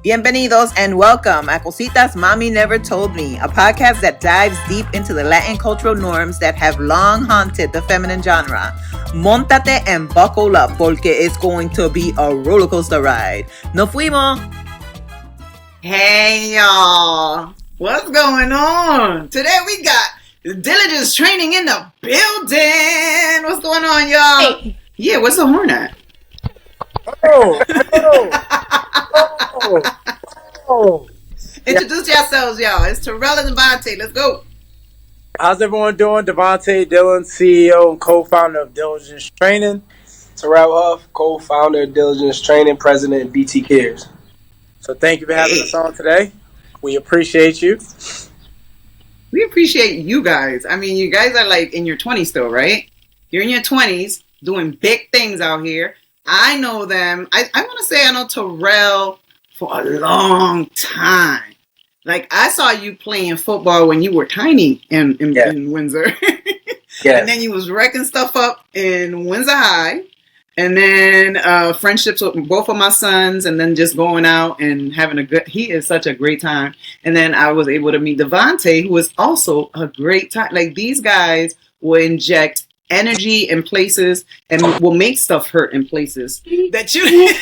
Bienvenidos and welcome a Cositas Mommy Never Told Me, a podcast that dives deep into the Latin cultural norms that have long haunted the feminine genre. Montate and buckle up porque it's going to be a roller coaster ride. ¡Nos fuimos! Hey y'all, what's going on? Today we got Dilligence training in the building. What's going on, y'all? Hey. Yeah, what's the horn at? Introduce yourselves, y'all. It's Trll and Devonte. Let's go. How's everyone doing? Devonte, Dylan, CEO and co-founder of Dilligence Training. Trll Huff, co-founder of Dilligence Training, president of BT Cares. So thank you for having us on today. We appreciate you. We appreciate you guys. I mean, you guys are like in your 20s still, right? You're in your 20s doing big things out here. I know them. I want to say I know Trll for a long time. Like, I saw you playing football when you were tiny in Windsor. Yes. And then you was wrecking stuff up in Windsor High. And then friendships with both of my sons. And then just going out and having he is such a great time. And then I was able to meet Devonte, who is also a great time. Like, these guys will inject energy in places and will make stuff hurt in places that you...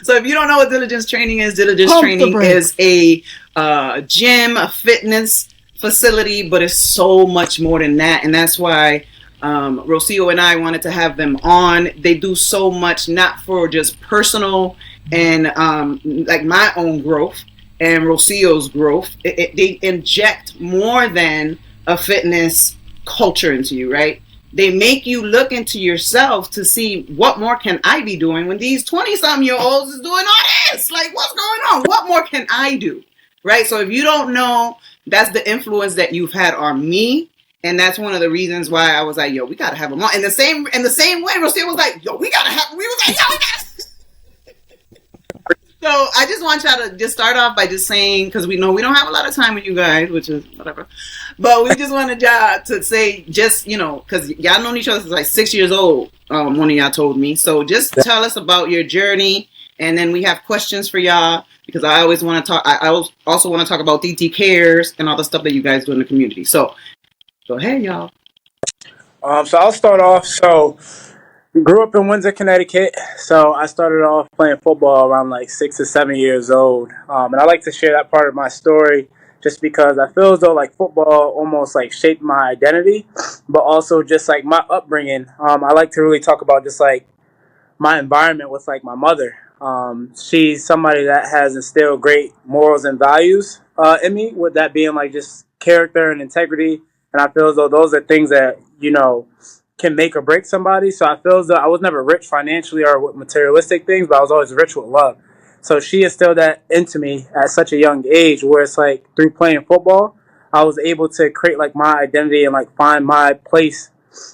So if you don't know what Dilligence Training is, Dilligence Training is a gym, a fitness facility, but it's so much more than that. And that's why Rocio and I wanted to have them on. They do so much, not for just personal and like my own growth and Rocio's growth. They inject more than a fitness culture into you, right? They make you look into yourself to see what more can I be doing when these 20-something-year-olds is doing all this. Like, what's going on? What more can I do? Right? So if you don't know, that's the influence that you've had on me. And that's one of the reasons why I was like, yo, we got to have them on. In the same way, Rocio was like, yo, we got to have, we was like, yo, we got to. So I just want y'all to just start off by just saying, because we know we don't have a lot of time with you guys, which is whatever. But we just wanted y'all to say, just, you know, because y'all known each other since like 6 years old, one of y'all told me. So just tell us about your journey. And then we have questions for y'all, because I always want to talk. I also want to talk about DT Cares and all the stuff that you guys do in the community. So go ahead, y'all. So I'll start off. So grew up in Windsor, Connecticut. So I started off playing football around like 6 or 7 years old. And I like to share that part of my story just because I feel as though like football almost like shaped my identity, but also just like my upbringing. I like to really talk about just like my environment with like my mother. She's somebody that has instilled great morals and values in me, with that being like just character and integrity. And I feel as though those are things that, you know, can make or break somebody. So I feel as though I was never rich financially or with materialistic things, but I was always rich with love. So she instilled that into me at such a young age, where it's like through playing football, I was able to create like my identity and like find my place,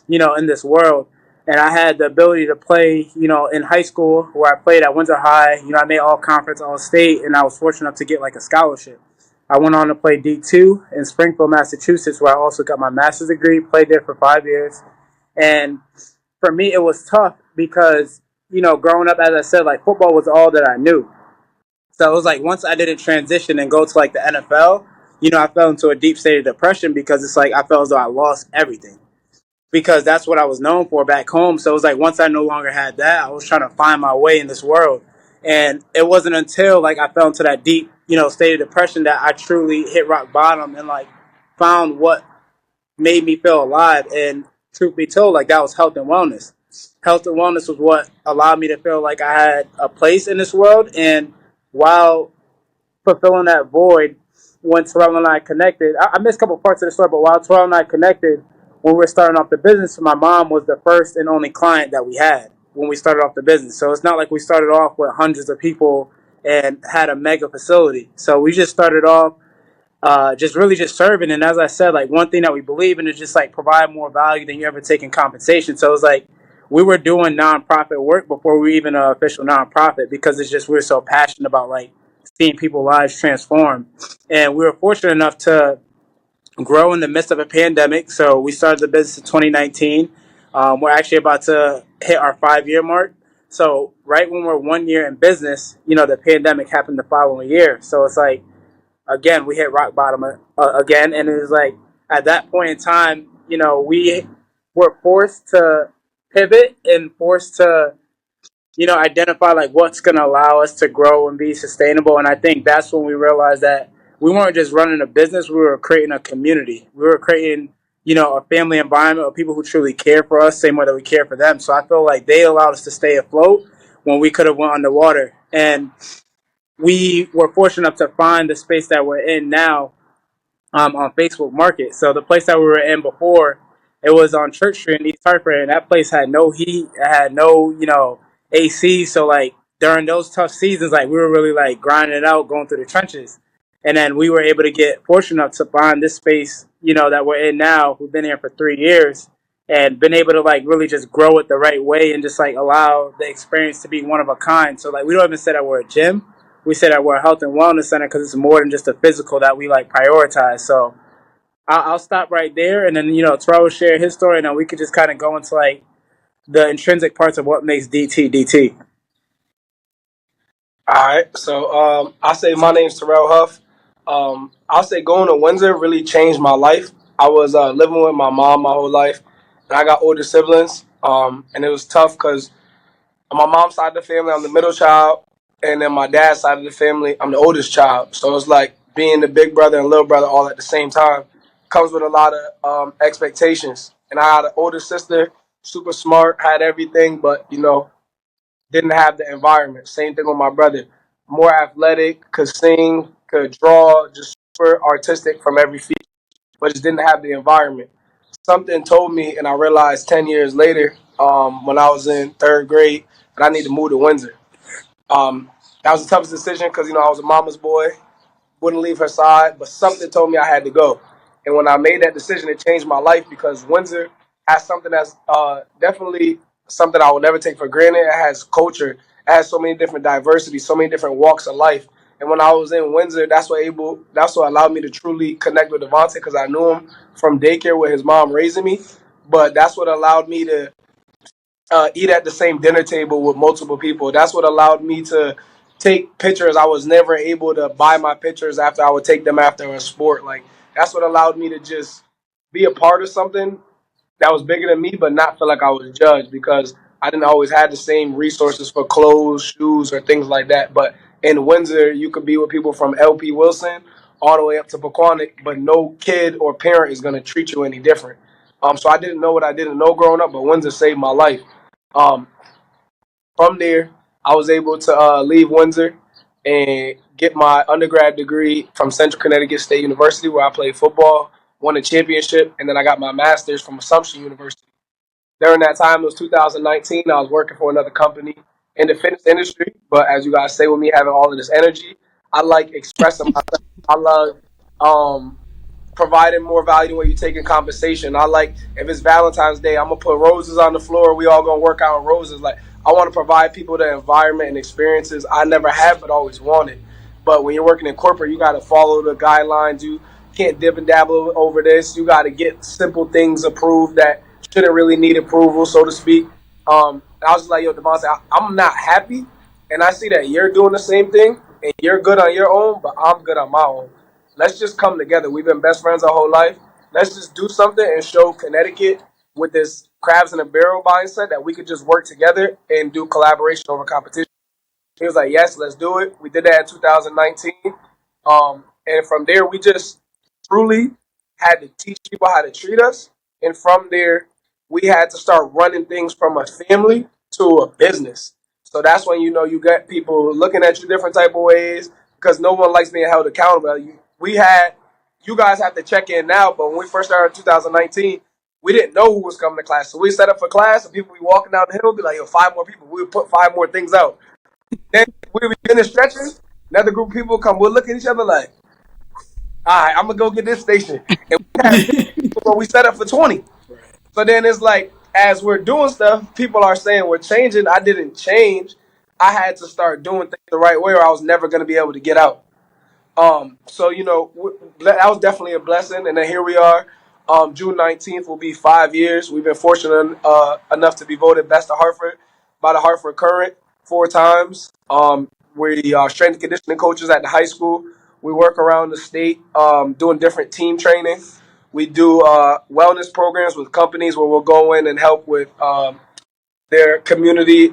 you know, in this world. And I had the ability to play, you know, in high school, where I played at Windsor High. You know, I made all conference, all state, and I was fortunate enough to get like a scholarship. I went on to play D2 in Springfield, Massachusetts, where I also got my master's degree, played there for 5 years. And for me, it was tough because, you know, growing up, as I said, like football was all that I knew. So it was like once I didn't transition and go to like the NFL, you know, I fell into a deep state of depression, because it's like I felt as though I lost everything, because that's what I was known for back home. So it was like once I no longer had that, I was trying to find my way in this world. And it wasn't until like I fell into that deep, you know, state of depression that I truly hit rock bottom and like found what made me feel alive. And truth be told, like that was health and wellness. Health and wellness was what allowed me to feel like I had a place in this world. And while fulfilling that void, when Trll and I connected, I missed a couple parts of the story, but while Trll and I connected, when we were starting off the business, my mom was the first and only client that we had when we started off the business. So it's not like we started off with hundreds of people and had a mega facility. So we just started off just really just serving. And as I said, like one thing that we believe in is just like provide more value than you ever take in compensation. So it was like we were doing nonprofit work before we were even an official nonprofit, because it's just we're so passionate about like seeing people's lives transform. And we were fortunate enough to grow in the midst of a pandemic. So we started the business in 2019. We're actually about to hit our 5-year mark. So right when we're 1 year in business, the pandemic happened the following year. So it's like, again, we hit rock bottom again. And it was like, at that point in time, we were forced to pivot and forced to, identify like what's going to allow us to grow and be sustainable. And I think that's when we realized that we weren't just running a business, we were creating a community. We were creating, a family environment of people who truly care for us, same way that we care for them. So I feel like they allowed us to stay afloat when we could have went underwater. And we were fortunate enough to find the space that we're in now, on Facebook Market. So the place that we were in before, it was on Church Street in East Hartford, and that place had no heat, it had no, AC. So like during those tough seasons, like we were really like grinding it out, going through the trenches. And then we were able to get fortunate enough to find this space, that we're in now. We've been here for 3 years and been able to like really just grow it the right way and just like allow the experience to be one of a kind. So like we don't even say that we're a gym, we say that we're a health and wellness center because it's more than just a physical that we like prioritize. So I'll stop right there, and then Trll will share his story, and then we could just kind of go into like the intrinsic parts of what makes DT DT. All right, so I'll say my name's Terrell Huff. I'll say going to Windsor really changed my life. I was living with my mom my whole life, and I got older siblings, and it was tough because on my mom's side of the family, I'm the middle child, and then my dad's side of the family, I'm the oldest child. So it's like being the big brother and little brother all at the same time comes with a lot of expectations. And I had an older sister, super smart, had everything, but didn't have the environment. Same thing with my brother. More athletic, could sing, could draw, just super artistic from every feature, but just didn't have the environment. Something told me, and I realized 10 years later, when I was in third grade, that I need to move to Windsor. That was the toughest decision because, I was a mama's boy, wouldn't leave her side, but something told me I had to go. And when I made that decision, it changed my life because Windsor has something that's definitely something I will never take for granted. It has culture, it has so many different diversity, so many different walks of life. And when I was in Windsor, that's what allowed me to truly connect with Devonte because I knew him from daycare with his mom raising me. But that's what allowed me to eat at the same dinner table with multiple people. That's what allowed me to take pictures. I was never able to buy my pictures after I would take them after a sport. Like that's what allowed me to just be a part of something that was bigger than me, but not feel like I was judged because I didn't always have the same resources for clothes, shoes, or things like that. But in Windsor, you could be with people from LP Wilson all the way up to Pequannock, but no kid or parent is going to treat you any different. So I didn't know what I didn't know growing up, but Windsor saved my life. Um, from there, I was able to leave Windsor and get my undergrad degree from Central Connecticut State University, where I played football, won a championship, and then I got my master's from Assumption University. During that time, it was 2019. I was working for another company in the fitness industry, but as you guys say, with me having all of this energy, I like expressing myself. I love providing more value when you taking compensation. I like if it's Valentine's Day, I'm gonna put roses on the floor. We all gonna work out with roses. Like I want to provide people the environment and experiences I never had but always wanted. But when you're working in corporate, you got to follow the guidelines. You can't dip and dabble over this. You got to get simple things approved that shouldn't really need approval, so to speak. I was just like, yo, Devontae, I'm not happy, and I see that you're doing the same thing, and you're good on your own, but I'm good on my own. Let's just come together. We've been best friends our whole life. Let's just do something and show Connecticut with this crabs in a barrel mindset that we could just work together and do collaboration over competition. He was like, yes, let's do it. We did that in 2019. And from there, we just truly had to teach people how to treat us. And from there, we had to start running things from a family to a business. So that's when you get people looking at you different type of ways because no one likes being held accountable. You guys have to check in now, but when we first started in 2019, we didn't know who was coming to class. So we set up for class and people be walking down the hill, be like, yo, five more people. We would put five more things out. Then we be in the stretches. Another group of people come. We'll look at each other like, all right, I'm gonna go get this station. And we had 50 people, but we set up for 20. So then it's like, as we're doing stuff, people are saying we're changing. I didn't change. I had to start doing things the right way, or I was never gonna be able to get out. So that was definitely a blessing. And then here we are. June 19th will be 5 years. We've been fortunate enough to be voted best of Hartford by the Hartford Current. 4 times. We are strength and conditioning coaches at the high school. We work around the state doing different team training. We do wellness programs with companies where we'll go in and help with their community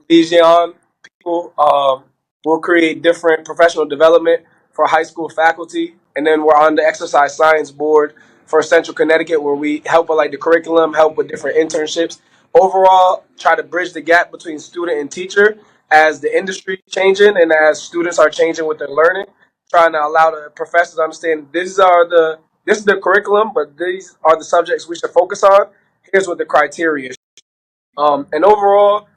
liaison people. We'll create different professional development for high school faculty, and then we're on the exercise science board for Central Connecticut, where we help with like the curriculum, help with different internships. Overall, try to bridge the gap between student and teacher as the industry changing and as students are changing with their learning. Trying to allow the professors to understand this is the curriculum, but these are the subjects we should focus on. Here's what the criteria is. And overall,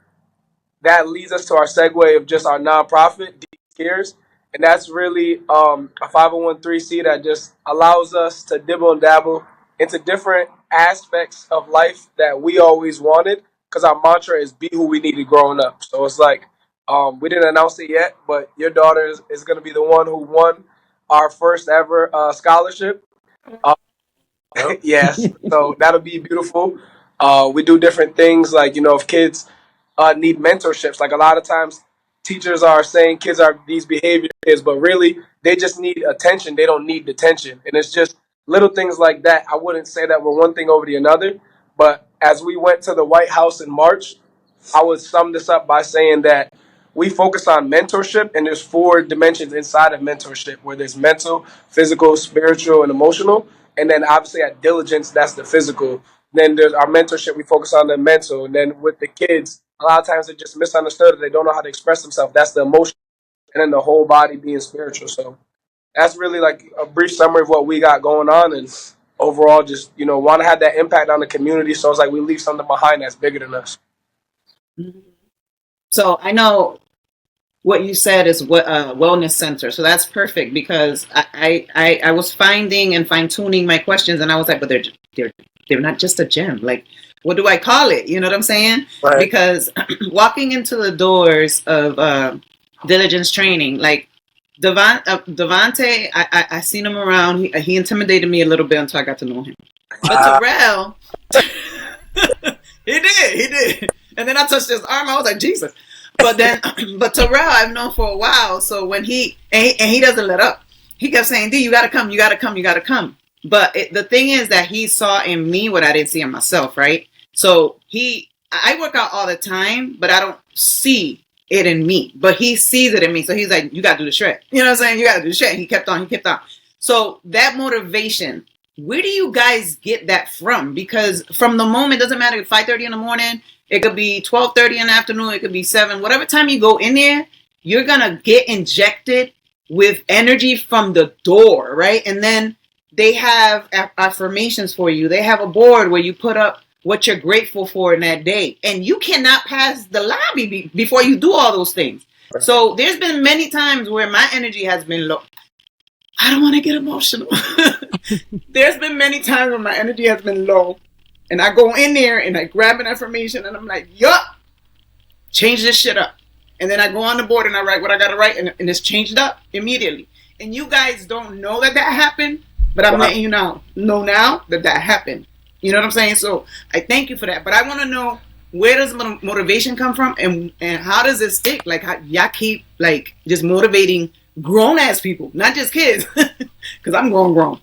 that leads us to our segue of just our nonprofit, D Cares. And that's really a 501c that just allows us to dibble and dabble into different aspects of life that we always wanted because our mantra is be who we needed growing up. So it's like, we didn't announce it yet, but your daughter is going to be the one who won our first ever scholarship. Uh, yes, so that'll be beautiful. We do different things like, if kids need mentorships. Like a lot of times, teachers are saying kids are these behavior kids, but really they just need attention. They don't need detention, and it's just little things like that. I wouldn't say that we're one thing over the another, but as we went to the White House in March, I would sum this up by saying that we focus on mentorship, and there's 4 dimensions inside of mentorship, where there's mental, physical, spiritual, and emotional. And then obviously at Dilligence, that's the physical. Then there's our mentorship. We focus on the mental. And then with the kids, a lot of times they're just misunderstood. They don't know how to express themselves. That's the emotion. And then the whole body being spiritual. So that's really like a brief summary of what we got going on. And overall, just, want to have that impact on the community. So it's like we leave something behind that's bigger than us. So I know what you said is what wellness center. So that's perfect because I was finding and fine tuning my questions, and I was like, but they're not just a gym. Like, what do I call it? You know what I'm saying? Right. Because walking into the doors of Dilligence training, like Devonte, I seen him around. He intimidated me a little bit until I got to know him. But Trll, he did. And then I touched his arm. I was like, Jesus. But Trll, I've known for a while. So when he doesn't let up. He kept saying, D, you got to come. You got to come. You got to come. But the thing is that he saw in me what I didn't see in myself, right? So I work out all the time, but I don't see it in me. But he sees it in me. So he's like, you got to do the shred. You know what I'm saying? You got to do the shred. He kept on. So that motivation, where do you guys get that from? Because from the moment, it doesn't matter if 5:30 in the morning, it could be 12:30 in the afternoon, it could be 7. Whatever time you go in there, you're going to get injected with energy from the door, right? And then they have affirmations for you. They have a board where you put up what you're grateful for in that day. And you cannot pass the lobby before you do all those things. So there's been many times where my energy has been low. I don't want to get emotional. There's been many times when my energy has been low. And I go in there and I grab an affirmation and I'm like, yup, change this shit up. And then I go on the board and I write what I got to write and it's changed up immediately. And you guys don't know that happened, but I'm letting you know now that happened. You know what I'm saying? So I thank you for that. But I want to know, where does motivation come from and how does it stick? Like, how y'all keep like just motivating grown ass people, not just kids, because I'm grown.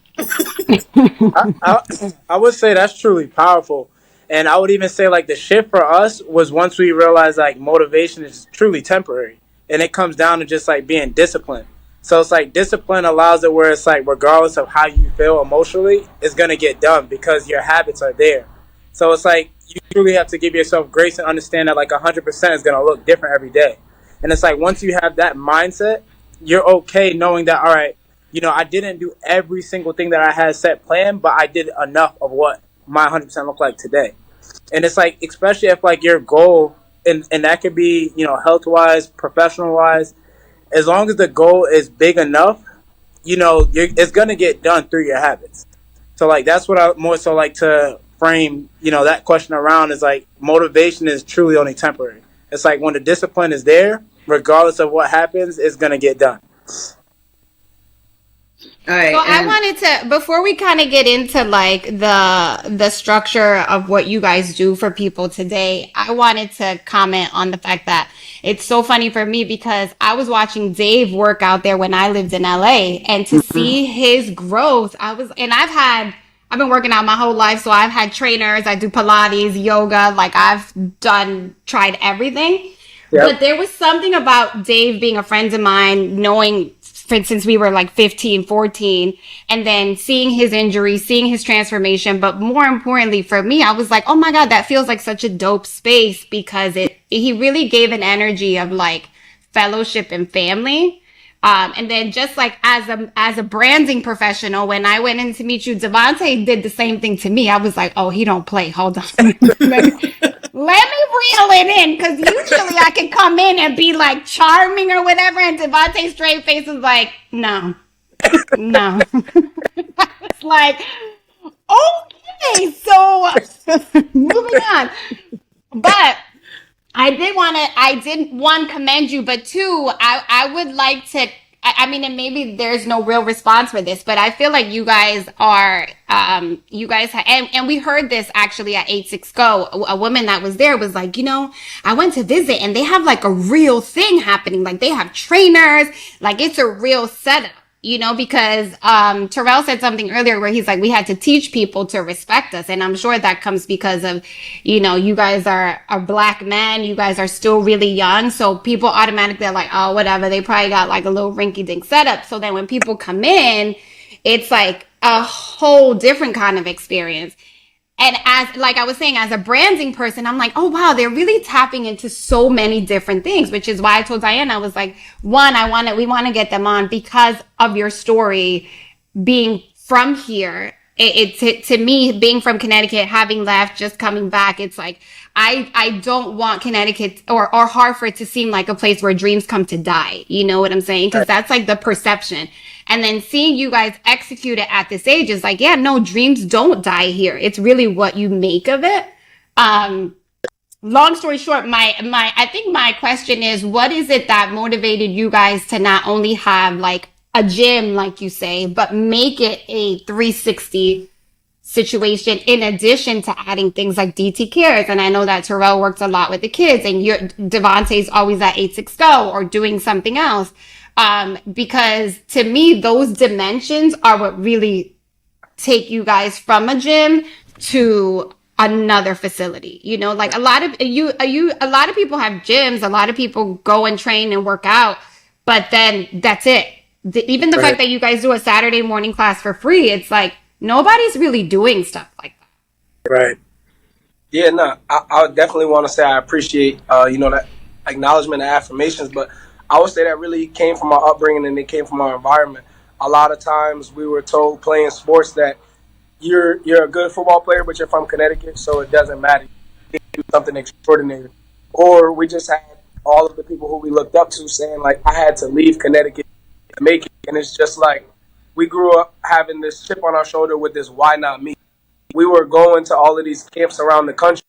I would say that's truly powerful. And I would even say like the shift for us was once we realized like motivation is truly temporary and it comes down to just like being disciplined. So it's like discipline allows it where it's like regardless of how you feel emotionally, it's going to get done because your habits are there. So it's like you truly have to give yourself grace and understand that like 100% is going to look different every day. And it's like once you have that mindset, you're okay knowing that, all right, I didn't do every single thing that I had set planned, but I did enough of what my 100% look like today. And it's like, especially if like your goal, and that could be, health-wise, professional-wise, as long as the goal is big enough, it's going to get done through your habits. So like, that's what I more so like to frame, that question around is like, motivation is truly only temporary. It's like when the discipline is there, regardless of what happens, it's going to get done. All So right, I and wanted to, before we kind of get into like the structure of what you guys do for people today, I wanted to comment on the fact that it's so funny for me because I was watching Dave work out there when I lived in LA, and to mhm. see his growth, and I've been working out my whole life, so I've had trainers, I do Pilates, yoga, like tried everything. Yep. But there was something about Dave being a friend of mine, knowing since we were like 15, 14, and then seeing his injury, seeing his transformation. But more importantly for me, I was like, oh my God, that feels like such a dope space because he really gave an energy of like fellowship and family. And then just like as a branding professional, when I went in to meet you, Devonte did the same thing to me. I was like, oh, he don't play. Hold on. Let me reel it in, because usually I can come in and be like charming or whatever, and Devontae's straight face is like, no, no. I was like, okay, so moving on. But I did one commend you, but two, I would like to, I mean, and maybe there's no real response for this, but I feel like you guys are, and we heard this actually at 86 Go. A woman that was there was like, I went to visit and they have like a real thing happening. Like they have trainers, like it's a real setup. Because Terrell said something earlier where he's like, we had to teach people to respect us. And I'm sure that comes because of, you guys are black men. You guys are still really young. So people automatically are like, oh, whatever. They probably got like a little rinky dink setup. So then when people come in, it's like a whole different kind of experience. And as, like I was saying, as a branding person, I'm like, oh wow, they're really tapping into so many different things, which is why I told Diana, I was like, one, we want to get them on because of your story being from here. To me, being from Connecticut, having left, just coming back, it's like, I don't want Connecticut or Hartford to seem like a place where dreams come to die. You know what I'm saying? Because that's like the perception. And then seeing you guys execute it at this age is like, yeah, no, dreams don't die here. It's really what you make of it. Um, Long story short, I think my question is, what is it that motivated you guys to not only have like a gym, like you say, but make it a 360 situation in addition to adding things like DT cares? And I know that Terrell works a lot with the kids, and Devontae's always at 86 Go or doing something else. Because to me, those dimensions are what really take you guys from a gym to another facility. Like a lot of people have gyms, a lot of people go and train and work out, but then that's it. Even the fact Right. that you guys do a Saturday morning class for free, it's like nobody's really doing stuff like that. Right. Yeah, no, I definitely want to say I appreciate, that acknowledgement and affirmations, but I would say that really came from our upbringing and it came from our environment. A lot of times we were told playing sports that you're a good football player, but you're from Connecticut, so it doesn't matter. You do something extraordinary. Or we just had all of the people who we looked up to saying like, I had to leave Connecticut to make it, and it's just like we grew up having this chip on our shoulder with this "why not me." We were going to all of these camps around the country,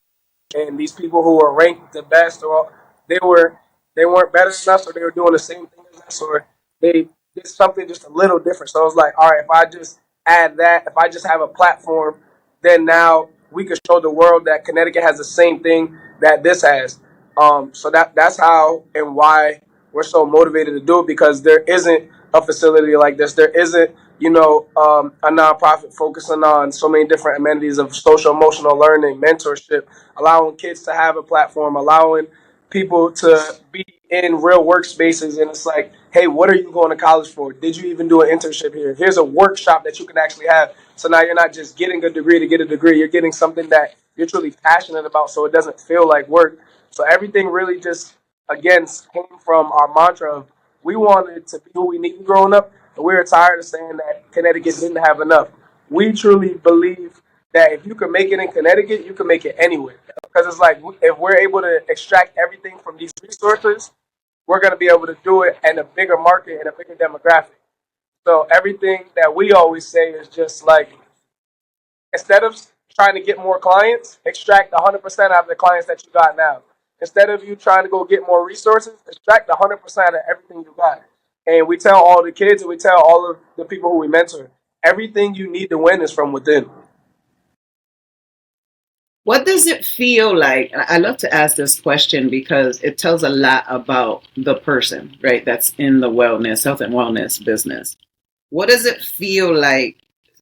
and these people who were ranked the best, or they were they weren't better than us, or they were doing the same thing as us, or they did something just a little different. So I was like, all right, if I just add that, if I just have a platform, then now we could show the world that Connecticut has the same thing that this has. So that's how and why we're so motivated to do it, because there isn't a facility like this. There isn't, a nonprofit focusing on so many different amenities of social emotional learning, mentorship, allowing kids to have a platform, allowing people to be in real workspaces. And it's like, hey, what are you going to college for? Did you even do an internship here? Here's a workshop that you can actually have. So now you're not just getting a degree to get a degree. You're getting something that you're truly passionate about, so it doesn't feel like work. So everything really just, again, came from our mantra of we wanted to be who we needed growing up, and we were tired of saying that Connecticut didn't have enough. We truly believe that if you can make it in Connecticut, you can make it anywhere. Because it's like if we're able to extract everything from these resources, we're going to be able to do it in a bigger market and a bigger demographic. So everything that we always say is just like, instead of trying to get more clients, extract 100% out of the clients that you got now. Instead of you trying to go get more resources, extract 100% of everything you got. And we tell all the kids and we tell all of the people who we mentor. Everything you need to win is from within. What does it feel like? I love to ask this question because it tells a lot about the person, right? That's in the wellness, health and wellness business. What does it feel like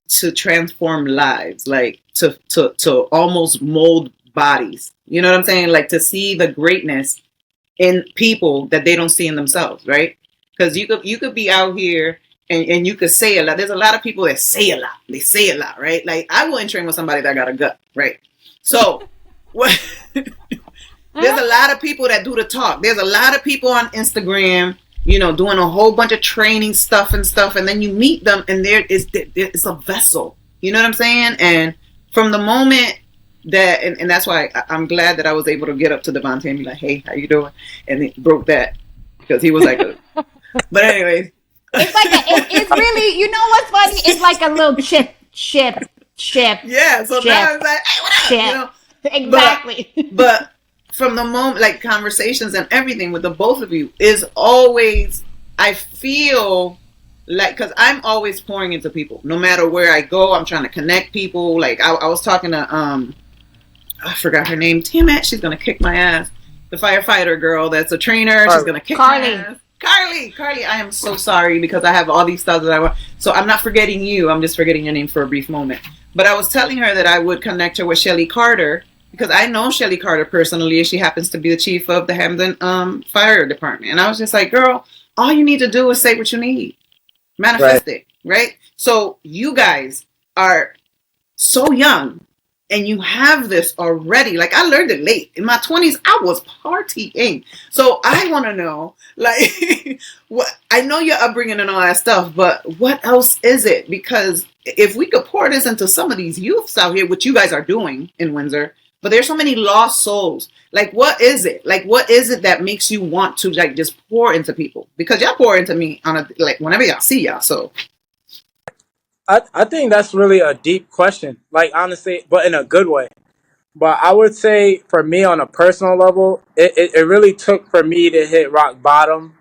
to transform lives, like to almost mold bodies? You know what I'm saying? Like to see the greatness in people that they don't see in themselves, right? Because you could be out here and you could say a lot. There's a lot of people that say a lot. They say a lot, right? Like I wouldn't train with somebody that got a gut, right? So what? There's a lot of people that do the talk. There's a lot of people on Instagram, doing a whole bunch of training stuff, and then you meet them, and it's a vessel. You know what I'm saying? And from the moment that, and that's why I'm glad that I was able to get up to Devonte and be like, "Hey, how you doing?" And he broke that because he was like, but anyway, it's like it's really, what's funny? It's like a little ship. Yeah. So now it's like, "Hey, what up?" Exactly. But from the moment, like conversations and everything with the both of you is always, I feel like, because I'm always pouring into people. No matter where I go, I'm trying to connect people. Like I was talking to, I forgot her name. Damn it, she's going to kick my ass. The firefighter girl that's a trainer. She's going to kick my ass. Carly, I am so sorry because I have all these stuff that I want. So I'm not forgetting you. I'm just forgetting your name for a brief moment. But I was telling her that I would connect her with Shelly Carter because I know Shelly Carter personally. She happens to be the chief of the Hamden Fire Department. And I was just like, girl, all you need to do is say what you need. Manifest it, right? So you guys are so young and you have this already. Like I learned it late. In my 20s, I was partying. So I want to know, like, what I know your upbringing and all that stuff, but what else is it? Because if we could pour this into some of these youths out here, which you guys are doing in Windsor, but there's so many lost souls. Like, what is it? Like, what is it that makes you want to like just pour into people? Because y'all pour into me on a like whenever y'all see y'all. So I think that's really a deep question, like honestly, but in a good way. But I would say for me on a personal level, it really took for me to hit rock bottom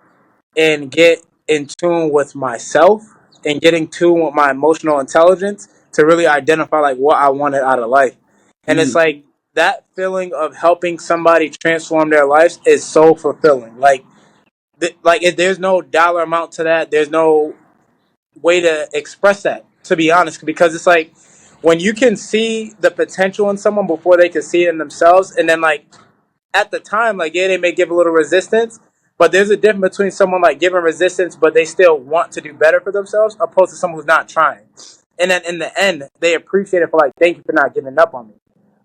and get in tune with myself and get in tune with my emotional intelligence to really identify like what I wanted out of life. And it's like that feeling of helping somebody transform their lives is so fulfilling. Like, if there's no dollar amount to that. There's no way to express that, to be honest, because it's like when you can see the potential in someone before they can see it in themselves, and then like at the time, like yeah, they may give a little resistance, but there's a difference between someone like giving resistance, but they still want to do better for themselves, opposed to someone who's not trying. And then in the end, they appreciate it for like, thank you for not giving up on me.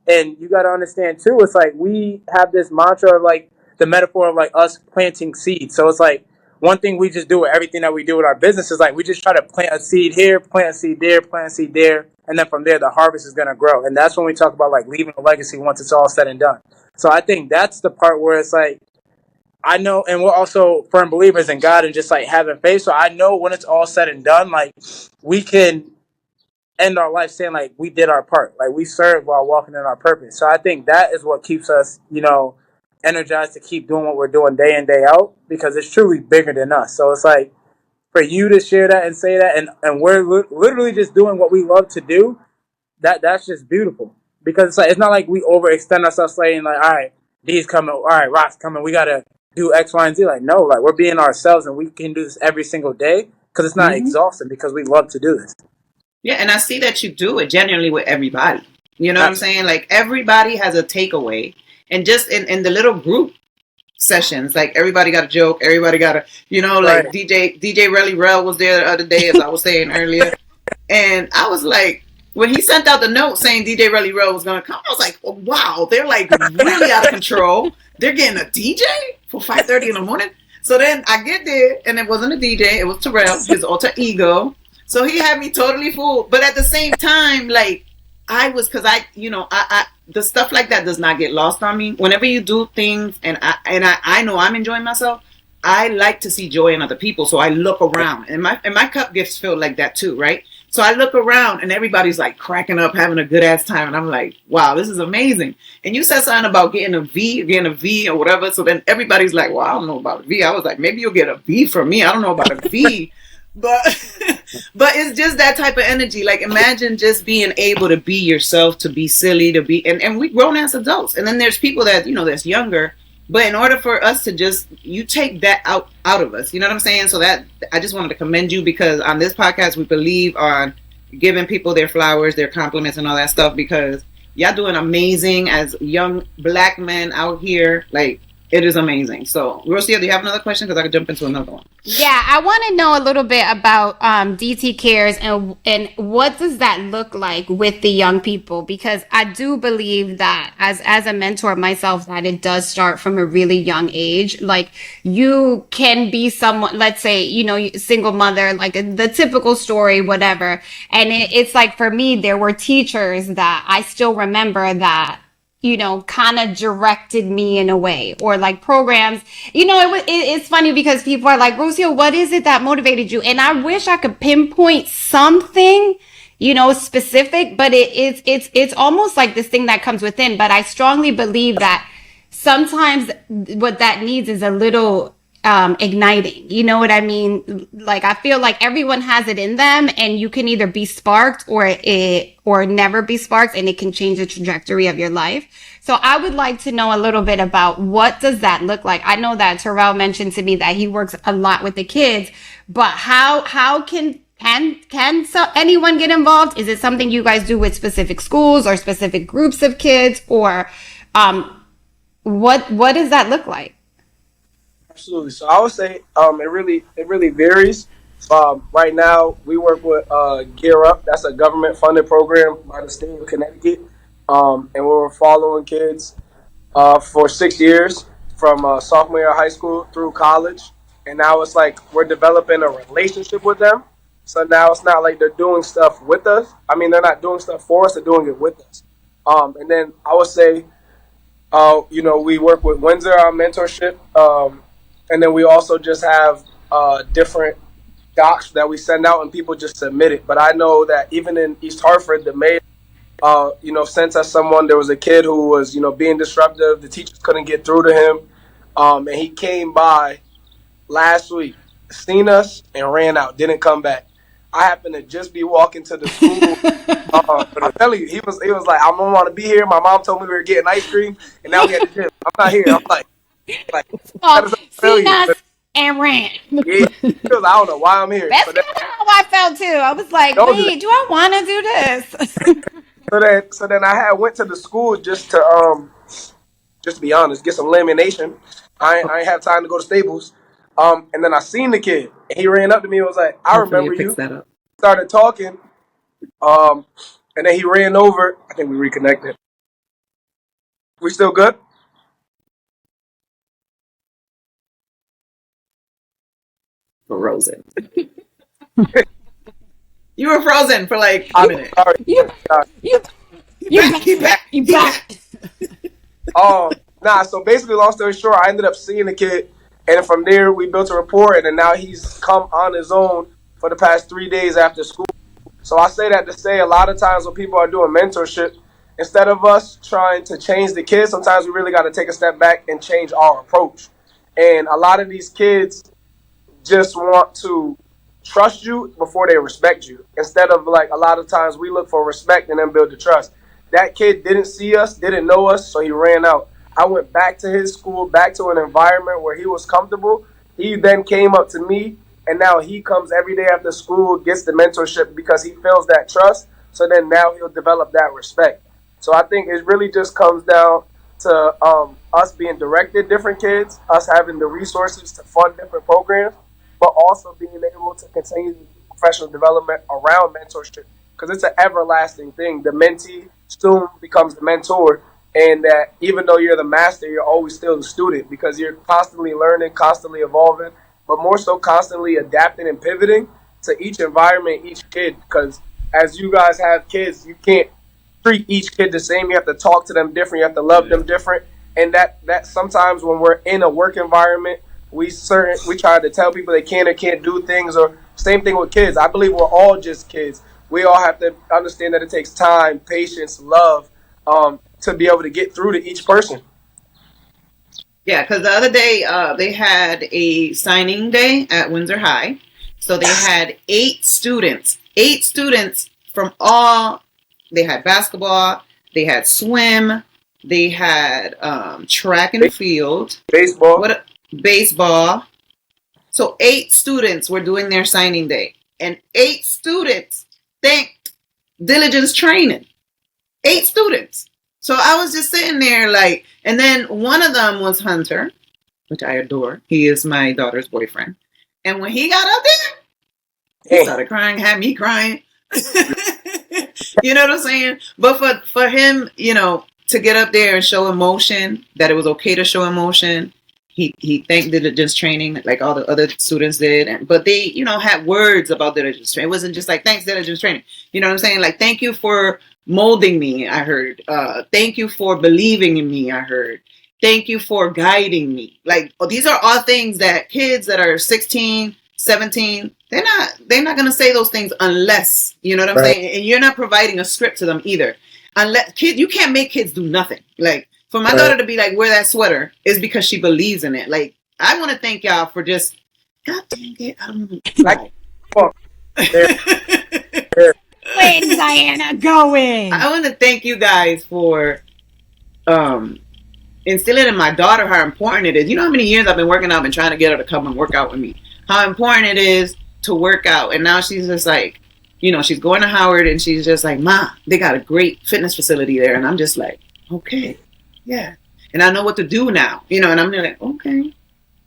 And you got to understand too, it's like we have this mantra of like the metaphor of like us planting seeds. So it's like one thing we just do with everything that we do with our business is like we just try to plant a seed here, plant a seed there, plant a seed there, and then from there the harvest is going to grow. And that's when we talk about like leaving a legacy once it's all said and done. So I think that's the part where it's like I know, and we're also firm believers in God and just like having faith. So I know when it's all said and done, like we can end our life saying like we did our part, like we served while walking in our purpose. So I think that is what keeps us, energized to keep doing what we're doing day in, day out, because it's truly bigger than us. So it's like for you to share that and say that, and we're literally just doing what we love to do. That's just beautiful, because it's like it's not like we overextend ourselves saying like, all right, D's coming, all right, Rock's coming, we gotta do X, Y, and Z. Like no, like we're being ourselves, and we can do this every single day because it's not exhausting, because we love to do this. yeah, and I see that you do it genuinely with everybody. You know what I'm saying? Like everybody has a takeaway, and just in the little group sessions, like everybody got a joke, everybody got a, like right. DJ Relly Rel was there the other day, as I was saying earlier, and I was like, when he sent out the note saying DJ Relly Rel was gonna come, I was like, oh, wow, they're like really out of control. They're getting a DJ for 5:30 in the morning. So then I get there, and it wasn't a DJ, it was Trll, his alter ego. So he had me totally fooled. But at the same time, like, because the stuff like that does not get lost on me. Whenever you do things, and I know I'm enjoying myself, I like to see joy in other people. So I look around, and my cup gets filled like that too, right? So I look around, and everybody's like cracking up, having a good ass time, and I'm like, wow, this is amazing. And you said something about getting a V or whatever. So then everybody's like, well, I don't know about a V. I was like, maybe you'll get a V from me. I don't know about a V. but but it's just that type of energy. Like imagine just being able to be yourself, to be silly, to be and we grown as adults. And then there's people that, that's younger. But in order for us to just you take that out of us, you know what I'm saying? So that I just wanted to commend you because on this podcast we believe on giving people their flowers, their compliments and all that stuff because y'all doing amazing as young black men out here. Like it is amazing. So, Rosia, do you have another question? Because I could jump into another one. Yeah, I want to know a little bit about DT Cares and what does that look like with the young people? Because I do believe that as a mentor myself, that it does start from a really young age. Like you can be someone, let's say, single mother, like the typical story, whatever. And it's like for me, there were teachers that I still remember that kind of directed me in a way or like programs, it's funny because people are like, Rocio, what is it that motivated you? And I wish I could pinpoint something, specific, but it's almost like this thing that comes within. But I strongly believe that sometimes what that needs is a little igniting. You know what I mean? Like I feel like everyone has it in them and you can either be sparked or never be sparked and it can change the trajectory of your life. So I would like to know a little bit about what does that look like? I know that Trll mentioned to me that he works a lot with the kids, but how can anyone get involved? Is it something you guys do with specific schools or specific groups of kids or what does that look like? Absolutely. So I would say it really varies. Right now, we work with Gear Up. That's a government funded program by the state of Connecticut, and we were following kids for 6 years from sophomore year of high school through college. And now it's like we're developing a relationship with them. So now it's not like they're doing stuff with us. I mean, they're not doing stuff for us; they're doing it with us. And then I would say we work with Windsor on mentorship, and then we also just have different docs that we send out, and people just submit it. But I know that even in East Hartford, the mayor, sent us someone. There was a kid who was, being disruptive. The teachers couldn't get through to him, and he came by last week, seen us, and ran out. Didn't come back. I happened to just be walking to the school. But I'm telling you, he was like, I don't want to be here. My mom told me we were getting ice cream, and now we at the gym. I'm not here. I'm like that is Seen failure. us and ran. Yeah, he was, I don't know why I'm here. That's kind of how I felt too. I was like, wait, do I want to do this? So then I had went to the school just to be honest, get some lamination. I ain't have time to go to Staples. And then I seen the kid, and he ran up to me and was like, I Hopefully remember it picks you. that up. Started talking, um, and then he ran over. I think we reconnected. We still good? Frozen. You were frozen for like a I'm minute. sorry. you, you, you back. You back. Nah. So basically, long story short, I ended up seeing the kid, and from there we built a rapport, and then now he's come on his own for the past 3 days after school. So I say that to say a lot of times when people are doing mentorship, instead of us trying to change the kids, sometimes we really got to take a step back and change our approach. And a lot of these kids just want to trust you before they respect you. Instead of like a lot of times we look for respect and then build the trust. That kid didn't see us, didn't know us, so he ran out. I went back to his school, back to an environment where he was comfortable. He then came up to me, and now he comes every day after school, gets the mentorship because he feels that trust. So then now he'll develop that respect. So I think it really just comes down to us being directed different kids, us having the resources to fund different programs, but also being able to continue professional development around mentorship because it's an everlasting thing. The mentee soon becomes the mentor, and that even though you're the master, you're always still the student because you're constantly learning, constantly evolving, but more so constantly adapting and pivoting to each environment, each kid. Because as you guys have kids, you can't treat each kid the same. You have to talk to them different. You have to love them different. And that sometimes when we're in a work environment, we try to tell people they can or can't do things. Or same thing with kids. I believe we're all just kids. We all have to understand that it takes time, patience, love, to be able to get through to each person. Yeah, because the other day they had a signing day at Windsor High, So they had 8 students from all, they had basketball, they had swim, they had track and field, Baseball. baseball. So 8 students were doing their signing day, and 8 students thanked Dilligence training. 8 students. So I was just sitting there like, and then one of them was Hunter, which I adore. He is my daughter's boyfriend. And when he got up there, he started crying, had me crying. You know what I'm saying? But for him, you know, to get up there and show emotion, that it was okay to show emotion. He thanked Diligence training like all the other students did. But they, you know, had words about Diligence training. It wasn't just like, thanks, Diligence training. You know what I'm saying? Like, thank you for molding me, I heard. Thank you for believing in me, I heard. Thank you for guiding me. Like, these are all things that kids that are 16, 17, they're not going to say those things unless, you know what I'm saying? And you're not providing a script to them either. Unless you can't make kids do nothing. Like, for my daughter to be like, wear that sweater is because she believes in it. Like, I want to thank y'all for just, God dang it. Like, fuck. Where's Diana going? I want to thank you guys for instilling in my daughter how important it is. You know how many years I've been working out, I've been trying to get her to come and work out with me. How important it is to work out. And now she's just like, you know, she's going to Howard and she's just like, Ma, they got a great fitness facility there. And I'm just like, okay, yeah. And I know what to do now, you know, and I'm like, okay,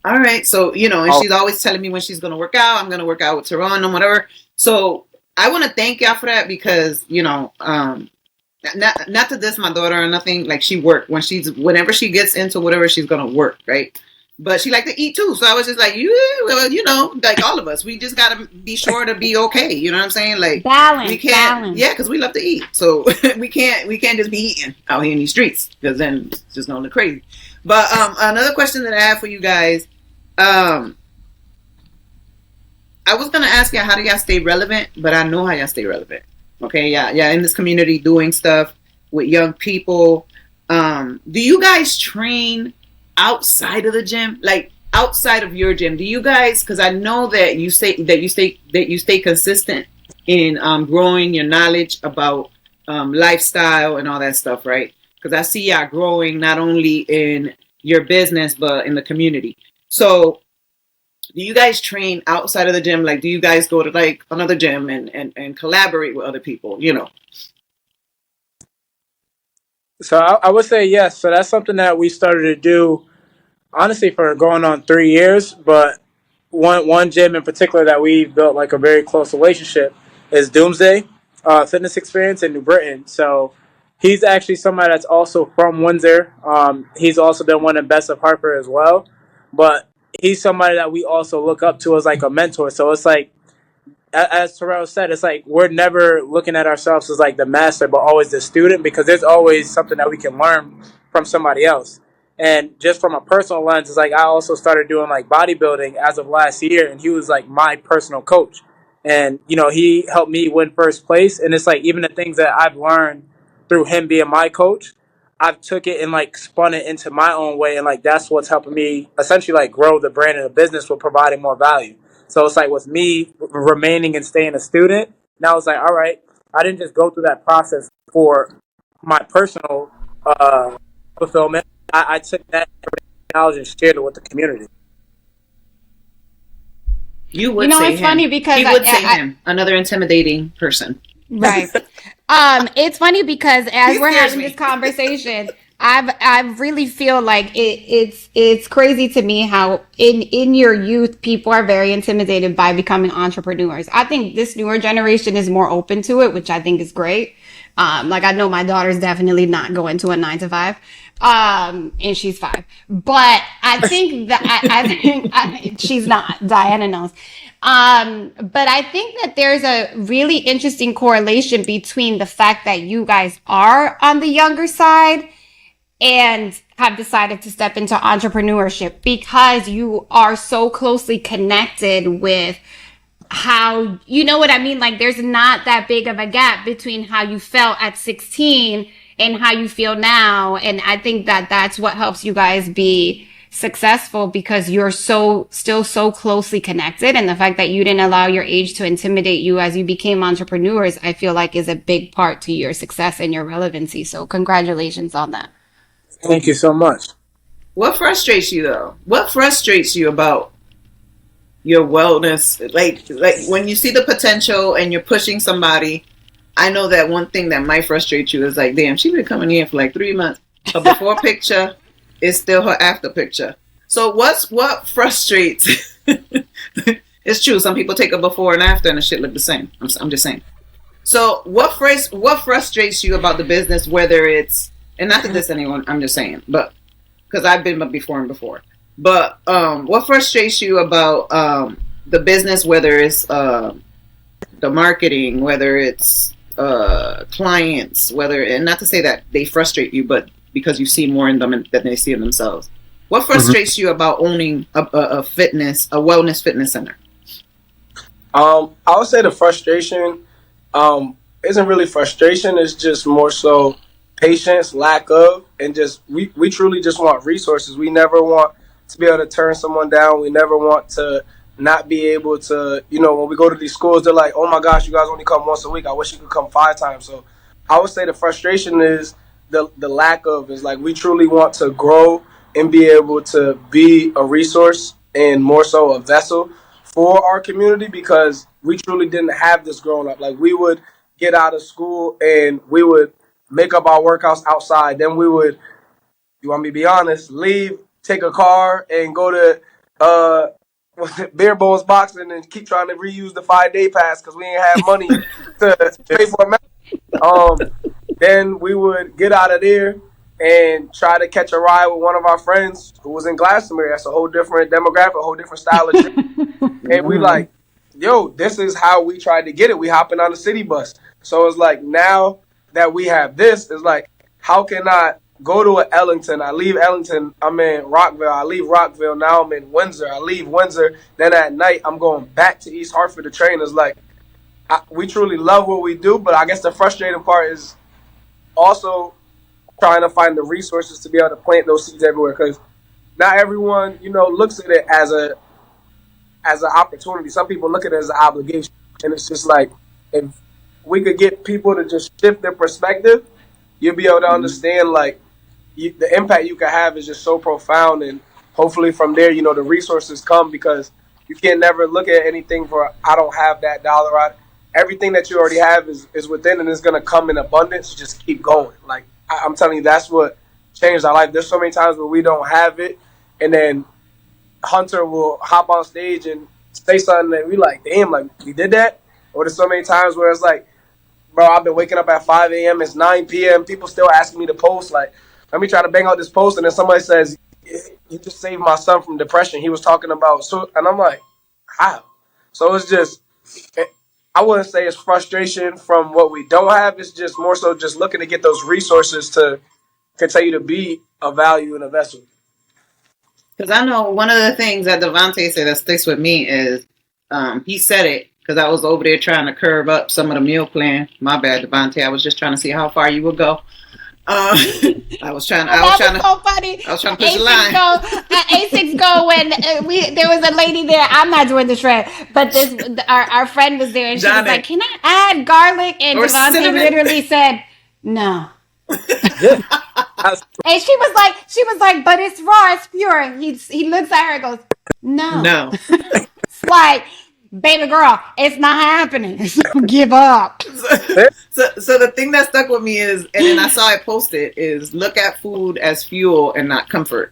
all right. So, you know, and she's always telling me when she's going to work out. I'm going to work out with Tyrone and whatever. So I want to thank y'all for that because, you know, not to diss my daughter or nothing. Like, she worked whenever she gets into whatever, she's going to work, right? But she like to eat too. So I was just like, well, you know, like all of us, we just got to be sure to be okay. You know what I'm saying? Like, balance. Yeah, because we love to eat. So we can't just be eating out here in these streets because then it's just going to look crazy. But another question that I have for you guys, I was going to ask you, how do y'all stay relevant? But I know how y'all stay relevant. Okay, yeah, in this community doing stuff with young people. Do you guys train outside of the gym, like outside of your gym? Do you guys? Because I know that you stay consistent in growing your knowledge about lifestyle and all that stuff, right? Because I see y'all growing not only in your business but in the community. So, do you guys train outside of the gym? Like, do you guys go to like another gym and collaborate with other people? You know. So I would say yes. So that's something that we started to do, honestly, for going on 3 years. But one gym in particular that we built like a very close relationship is Doomsday Fitness Experience in New Britain. So he's actually somebody that's also from Windsor. He's also been one of the best of Hartford as well. But he's somebody that we also look up to as like a mentor. So it's like, as Terrell said, it's like we're never looking at ourselves as like the master, but always the student, because there's always something that we can learn from somebody else. And just from a personal lens, it's like I also started doing like bodybuilding as of last year, and he was like my personal coach. And, you know, he helped me win first place. And it's like even the things that I've learned through him being my coach, I've took it and like spun it into my own way. And like that's what's helping me essentially like grow the brand and the business with providing more value. So it's like with me remaining and staying a student, now it's like, all right, I didn't just go through that process for my personal fulfillment. I took that knowledge and shared it with the community. You would You know, say it's him. funny because He would say him, another intimidating person. Right. It's funny because as He we're scares having me. this conversation, I really feel like it's crazy to me how in your youth people are very intimidated by becoming entrepreneurs. I think this newer generation is more open to it, which I think is great. Like I know my daughter's definitely not going to a 9 to 5. And she's 5, but I think that I think she's not. Diana knows. But I think that there's a really interesting correlation between the fact that you guys are on the younger side and have decided to step into entrepreneurship because you are so closely connected with how, you know what I mean? Like there's not that big of a gap between how you felt at 16 and how you feel now. And I think that that's what helps you guys be successful because you're still so closely connected. And the fact that you didn't allow your age to intimidate you as you became entrepreneurs, I feel like is a big part to your success and your relevancy. So congratulations on that. Thank you so much. What frustrates you though? What frustrates you about your wellness? Like when you see the potential and you're pushing somebody, I know that one thing that might frustrate you is like, damn, she's been coming in for like 3 months. Her before picture is still her after picture. So what frustrates? It's true. Some people take a before and after and the shit look the same. I'm just saying. So what frustrates you about the business, whether it's, and not to diss anyone, I'm just saying, but because I've been before and before. But what frustrates you about the business, whether it's the marketing, whether it's clients, and not to say that they frustrate you, but because you see more in them than they see in themselves. What frustrates you about owning a wellness fitness center? I would say the frustration isn't really frustration. It's just more so patience, lack of, and just we truly just want resources. We never want to be able to turn someone down. We never want to not be able to, when we go to these schools, they're like, oh my gosh, you guys only come once a week. I wish you could come 5 times. So I would say the frustration is the lack of, is like we truly want to grow and be able to be a resource and more so a vessel for our community, because we truly didn't have this growing up. Like we would get out of school and we would make up our workouts outside. Then we would, you want me to be honest, leave, take a car and go to Beer Bowls boxing and keep trying to reuse the 5-day pass because we ain't have money to pay for a membership. Then we would get out of there and try to catch a ride with one of our friends who was in Glastonbury. That's a whole different demographic, a whole different style of trip. And we like, yo, this is how we tried to get it. We hopping on the city bus. So it's like, now that we have this, it's like, how can I go to Ellington? I leave Ellington, I'm in Rockville. I leave Rockville, now I'm in Windsor. I leave Windsor, then at night I'm going back to East Hartford to train. It's like, we truly love what we do, but I guess the frustrating part is also trying to find the resources to be able to plant those seeds everywhere, because not everyone, looks at it as an opportunity. Some people look at it as an obligation, and it's just like, if we could get people to just shift their perspective, you'll be able to understand like the impact you can have is just so profound, and hopefully from there, the resources come, because you can never look at anything for, I don't have that dollar. Everything that you already have is within, and it's going to come in abundance. Just keep going. Like I'm telling you, that's what changed our life. There's so many times where we don't have it, and then Hunter will hop on stage and say something and we like, damn, like we did that. Or there's so many times where it's like, bro, I've been waking up at 5 a.m. It's 9 p.m. People still asking me to post. Like, let me try to bang out this post, and then somebody says, you just saved my son from depression. He was talking about, and I'm like, how? So it's just, I wouldn't say it's frustration from what we don't have. It's just more so just looking to get those resources to continue to be a value and a vessel. Because I know one of the things that Devonte said that sticks with me is he said it because I was over there trying to curve up some of the meal plan. My bad, Devonte. I was just trying to see how far you would go. I was trying to push the line. A6 go when there was a lady there. I'm not doing the shred, but our friend was there, and she was like, "Can I add garlic?" And Devonte literally said, "No." And she was like, "But it's raw, it's pure." He looks at her and goes, "No." It's like, baby girl, it's not happening. Give up. So the thing that stuck with me is, and then I saw it posted, is look at food as fuel and not comfort.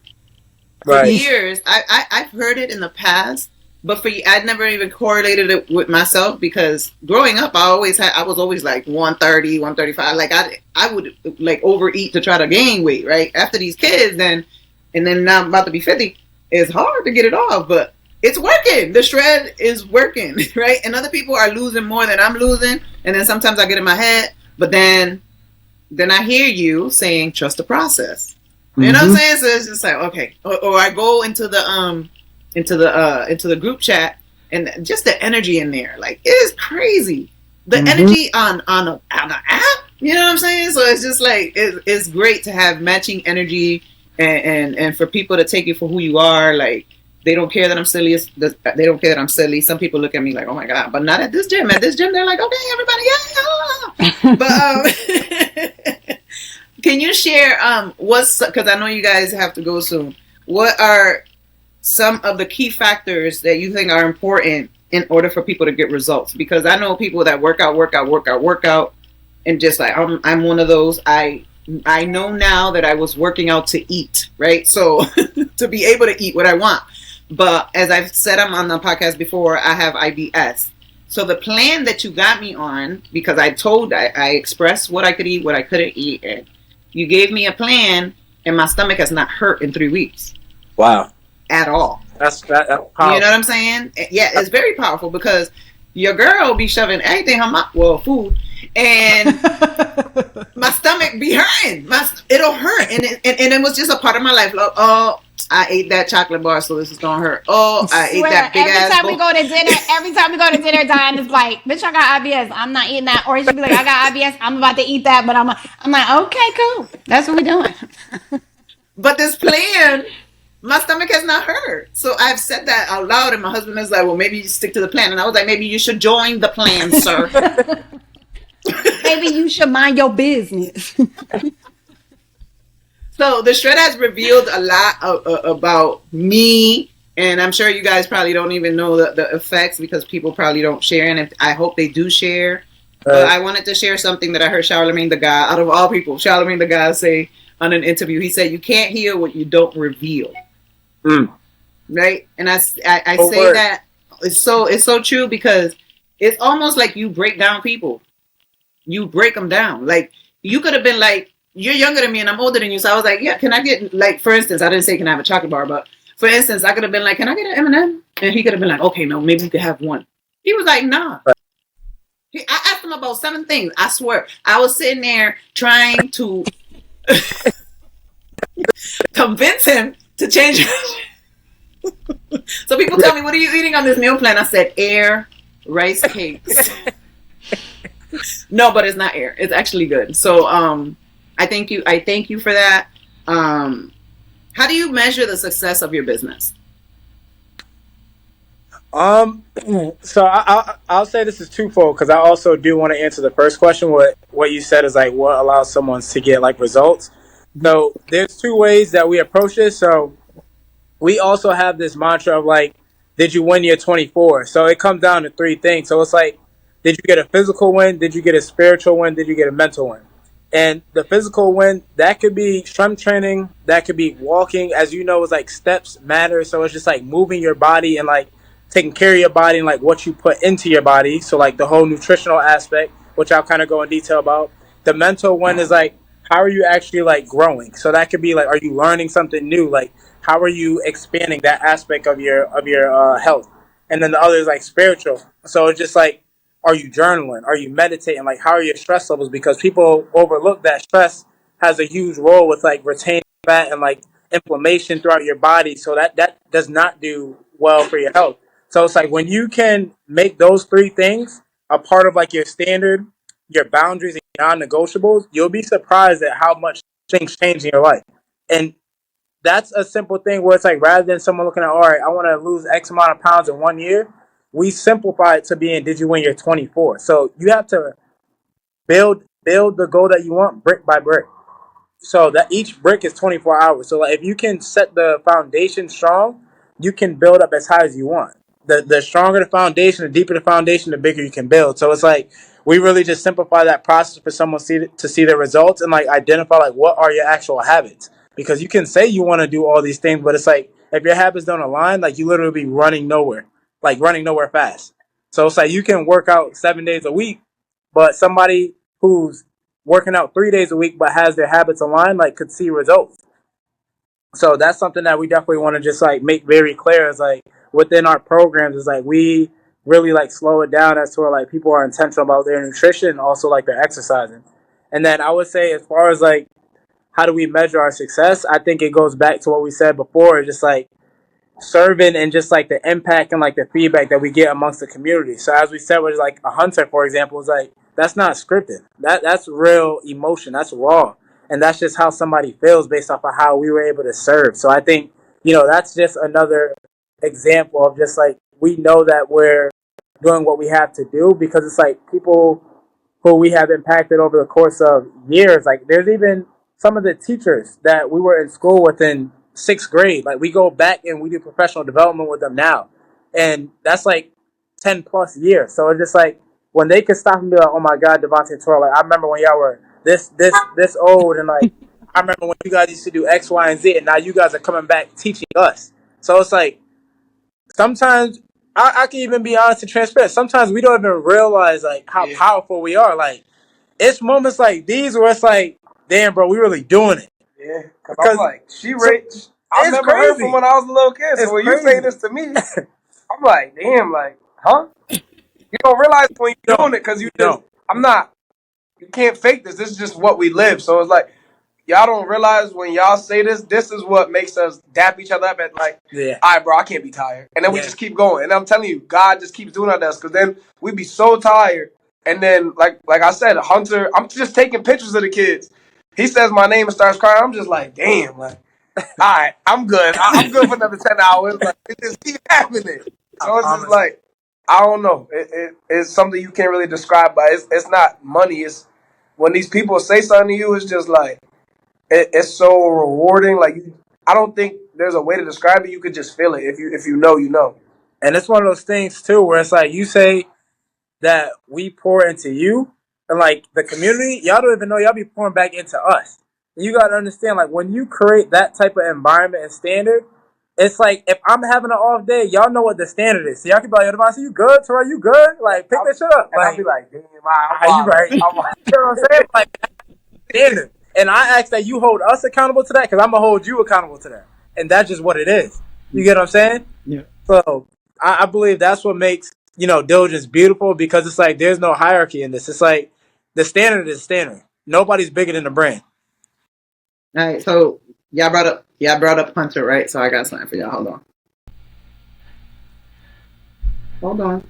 Right. For years, I've heard it in the past, but I'd never even correlated it with myself, because growing up, I was always like 130, 135. Like I would like overeat to try to gain weight, right? After these kids, and then now I'm about to be 50. It's hard to get it off, but it's working. The shred is working, right? And other people are losing more than I'm losing. And then sometimes I get in my head, but then I hear you saying, trust the process. You know what I'm saying? So it's just like, okay. Or I go into the group chat, and just the energy in there, like, it is crazy. The energy on an app, you know what I'm saying? So it's just like, it's great to have matching energy and for people to take you for who you are, like they don't care that I'm silly. They don't care that I'm silly. Some people look at me like, oh my god, but not at this gym. At this gym, they're like, okay, everybody, yeah. But can you share what's, because I know you guys have to go soon. What are some of the key factors that you think are important in order for people to get results? Because I know people that work out, and just like I'm one of those. I know now that I was working out to eat, right? So to be able to eat what I want. But as I've said on the podcast before, I have IBS. So the plan that you got me on, because I expressed what I could eat, what I couldn't eat, and you gave me a plan, and my stomach has not hurt in 3 weeks. Wow. At all. That's powerful. You know what I'm saying? Yeah, it's very powerful because your girl be shoving everything on food, and my stomach be hurting. It'll hurt, and it was just a part of my life. Like, oh, I ate that chocolate bar, so this is gonna hurt. Oh, I ate that big ass. Every time we go to dinner, Diana's like, "Bitch, I got IBS. I'm not eating that." Or she'll be like, "I got IBS. I'm about to eat that," but I'm like, "Okay, cool. That's what we're doing." But this plan, my stomach has not hurt. So I've said that out loud, and my husband is like, well, maybe you stick to the plan. And I was like, maybe you should join the plan, sir. Maybe you should mind your business. So the shred has revealed a lot about me, and I'm sure you guys probably don't even know the effects because people probably don't share, and I hope they do share. I wanted to share something that I heard Charlemagne the God, out of all people, Charlemagne the God say on an interview. He said, you can't heal what you don't reveal. Right? And I say that it's so true because it's almost like you break down people. You break them down. Like, you could have been like, you're younger than me and I'm older than you. So I was like, yeah, can I get, like, for instance, I didn't say can I have a chocolate bar, but for instance, I could have been like, can I get an M&M? And he could have been like, okay, no, maybe you could have one. He was like, nah. I asked him about 7 things. I swear. I was sitting there trying to convince him to change. So people tell me, what are you eating on this meal plan? I said, air, rice cakes. No, but it's not air. It's actually good. So I thank you for that. How do you measure the success of your business? So I'll say this is twofold because I also do want to answer the first question. What you said is like what allows someone to get like results. So there's 2 ways that we approach this. So we also have this mantra of like, did you win your 24? So it comes down to 3 things. So it's like, did you get a physical win? Did you get a spiritual win? Did you get a mental win? And the physical win, that could be strength training. That could be walking. As you know, it's like steps matter. So it's just like moving your body and like taking care of your body and like what you put into your body. So like the whole nutritional aspect, which I'll kind of go in detail about. The mental one is like, how are you actually like growing? So that could be like, are you learning something new? Like, how are you expanding that aspect of your health? And then the other is like spiritual. So it's just like, are you journaling? Are you meditating? Like, how are your stress levels? Because people overlook that stress has a huge role with like retaining fat and like inflammation throughout your body. So that does not do well for your health. So it's like when you can make those 3 things a part of like your standard, your boundaries and non-negotiables, you'll be surprised at how much things change in your life. And that's a simple thing where it's like rather than someone looking at, all right, I want to lose X amount of pounds in 1 year, we simplify it to being, did you win your 24? So you have to build the goal that you want brick by brick. So that each brick is 24 hours. So like if you can set the foundation strong, you can build up as high as you want. The stronger the foundation, the deeper the foundation, the bigger you can build. So it's like we really just simplify that process for someone to see the results and like identify like what are your actual habits. Because you can say you want to do all these things, but it's like if your habits don't align, like you literally be running nowhere fast. So it's like you can work out 7 days a week, but somebody who's working out 3 days a week but has their habits aligned, like could see results. So that's something that we definitely want to just like make very clear is like within our programs is like we really like slow it down as to where like people are intentional about their nutrition and also like their exercising. And then I would say as far as like how do we measure our success, I think it goes back to what we said before, just like serving and just like the impact and like the feedback that we get amongst the community. So as we said with like a hunter, for example, is like that's not scripted. That's real emotion. That's raw. and that's just how somebody feels based off of how we were able to serve. So I think, that's just another example of just like we know that we're doing what we have to do because it's like people who we have impacted over the course of years. Like there's even some of the teachers that we were in school with in sixth grade. Like we go back and we do professional development with them now. And that's like 10 plus years. So it's just like when they can stop and be like, oh my God, Devonte and Trll, like I remember when y'all were this old and like I remember when you guys used to do X, Y, and Z and now you guys are coming back teaching us. So it's like sometimes I can even be honest and transparent. Sometimes we don't even realize like how powerful we are. Like it's moments like these where it's like, damn, bro, we really doing it. Yeah, because I'm like, I remember her from when I was a little kid. So when you say this to me, I'm like, damn, like, huh? You don't realize when you're doing it because you can't fake this. This is just what we live. So it's like, y'all don't realize when y'all say this is what makes us dap each other up at like, all right, bro, I can't be tired. And then we just keep going. And I'm telling you, God just keeps doing that to us because then we be so tired. And then, like I said, Hunter, I'm just taking pictures of the kids. He says my name and starts crying. I'm just like, damn, like, all right, I'm good. I'm good for another 10 hours. Like, it just keeps happening. So it's just like, I don't know. It's something you can't really describe, but it's not money. It's when these people say something to you, it's just like, it's so rewarding. Like I don't think there's a way to describe it. You could just feel it. If you know, you know. And it's one of those things too, where it's like you say that we pour into you, and like the community, y'all don't even know y'all be pouring back into us. And you gotta understand, like when you create that type of environment and standard, it's like if I'm having an off day, y'all know what the standard is. So y'all can be like, yo, Devonte, you good? Terrell, you good? Like pick that shit up. And like, I'll be like, damn, you right? You know what I'm saying? Like standard. And I ask that you hold us accountable to that because I'm going to hold you accountable to that. And that's just what it is. You get what I'm saying? Yeah. So I believe that's what makes, Dilligence beautiful because it's like there's no hierarchy in this. It's like the standard is standard. Nobody's bigger than the brand. All right. So y'all brought up Hunter, right? So I got something for y'all. Hold on.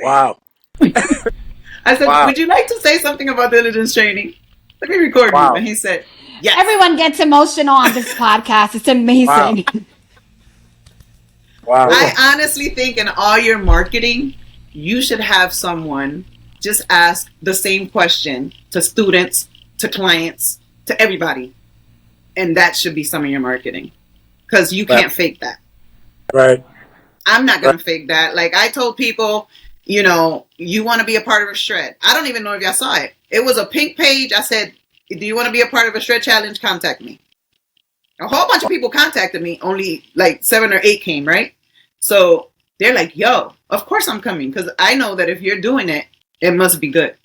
Wow. I said, would you like to say something about diligence training? Let me record you. And he said, yes. Everyone gets emotional on this podcast. It's amazing. Wow. I honestly think in all your marketing, you should have someone just ask the same question to students, to clients, to everybody. And that should be some of your marketing. Because you can't fake that. Right. I'm not going to fake that. Like I told people, you want to be a part of a shred. I don't even know if y'all saw it. It was a pink page. I said, do you want to be a part of a shred challenge? Contact me. A whole bunch of people contacted me. Only like 7 or 8 came, right? So they're like, yo, of course I'm coming. Because I know that if you're doing it, it must be good.